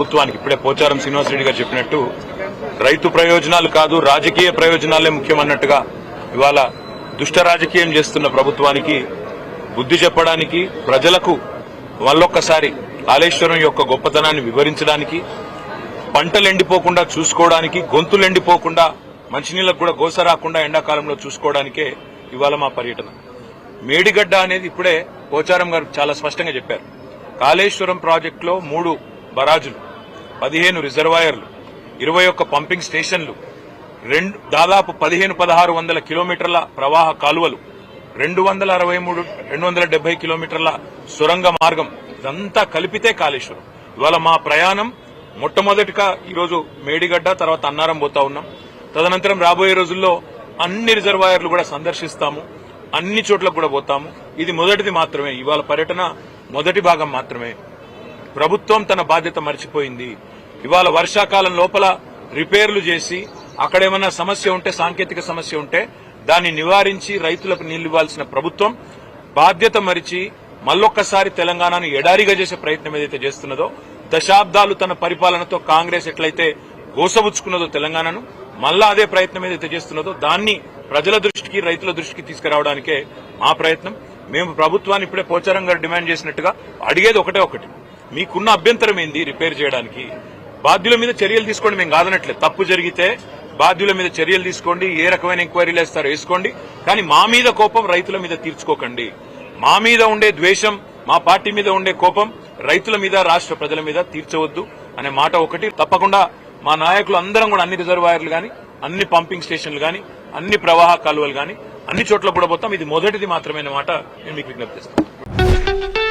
ప్రభుత్వానికి ఇప్పుడే పోచారం శ్రీనివాసరెడ్డి గారు చెప్పినట్టు రైతు ప్రయోజనాలు కాదు రాజకీయ ప్రయోజనాలే ముఖ్యమన్నట్టుగా ఇవాళ దుష్ట రాజకీయం చేస్తున్న ప్రభుత్వానికి బుద్ధి చెప్పడానికి ప్రజలకు మళ్ళొక్కసారి కాళేశ్వరం యొక్క గొప్పతనాన్ని వివరించడానికి పంటలు ఎండిపోకుండా చూసుకోవడానికి గొంతులు ఎండిపోకుండా మంచినీళ్ళకు కూడా గోస రాకుండా ఎండాకాలంలో చూసుకోవడానికే ఇవాళ మా పర్యటన. మేడిగడ్డ అనేది ఇప్పుడే పోచారం గారు చాలా స్పష్టంగా చెప్పారు. కాళేశ్వరం ప్రాజెక్టులో 3 బరాజులు, 15 రిజర్వాయర్లు, 21 పంపింగ్ స్టేషన్లు, దాదాపు 1500-1600 కిలోమీటర్ల ప్రవాహ కాలువలు, 270 కిలోమీటర్ల సొరంగ మార్గం, ఇదంతా కలిపితే కాళేశ్వరం. ఇవాళ మా ప్రయాణం మొట్టమొదటిగా ఈరోజు మేడిగడ్డ, తర్వాత అన్నారం పోతా ఉన్నాం. తదనంతరం రాబోయే రోజుల్లో అన్ని రిజర్వాయర్లు కూడా సందర్శిస్తాము, అన్ని చోట్లకు కూడా పోతాము. ఇది మొదటిది మాత్రమే, ఇవాళ పర్యటన మొదటి భాగం మాత్రమే. ప్రభుత్వం తన బాధ్యత మర్చిపోయింది. ఇవాళ వర్షాకాలం లోపల రిపేర్లు చేసి అక్కడేమన్నా సమస్య ఉంటే, సాంకేతిక సమస్య ఉంటే దాన్ని నివారించి రైతులకు నీళ్లు ఇవ్వాల్సిన ప్రభుత్వం బాధ్యత మరిచి మళ్ళొక్కసారి తెలంగాణను ఎడారిగా చేసే ప్రయత్నం ఏదైతే చేస్తున్నదో, దశాబ్దాలు తన పరిపాలనతో కాంగ్రెస్ ఎట్లయితే గోసబుచ్చుకున్నదో తెలంగాణను, మళ్ళా అదే ప్రయత్నం ఏదైతే చేస్తున్నదో దాన్ని ప్రజల దృష్టికి రైతుల దృష్టికి తీసుకురావడానికే మా ప్రయత్నం. మేము ప్రభుత్వాన్ని ఇప్పుడే పోచారం గారు డిమాండ్ చేసినట్టుగా అడిగేది ఒకటి, మీకున్న అభ్యంతరం ఏంది రిపేర్ చేయడానికి? బాధ్యుల మీద చర్యలు తీసుకోండి, మేము కాదనట్లేదు. తప్పు జరిగితే బాధ్యుల మీద చర్యలు తీసుకోండి, ఏ రకమైన ఎంక్వైరీలు వేస్తారో వేసుకోండి, కానీ మా మీద కోపం రైతుల మీద తీర్చుకోకండి. మా మీద ఉండే ద్వేషం, మా పార్టీ మీద ఉండే కోపం రైతుల మీద, రాష్ట్ర ప్రజల మీద తీర్చవద్దు అనే మాట ఒకటి. తప్పకుండా మా నాయకులు అందరం కూడా అన్ని రిజర్వాయర్లు గాని, అన్ని పంపింగ్ స్టేషన్లు గాని, అన్ని ప్రవాహ కాలువలు గాని అన్ని చోట్ల కూడా పోతాం. ఇది మొదటిది మాత్రమే మాట నేను మీకు విజ్ఞప్తి చేస్తాను.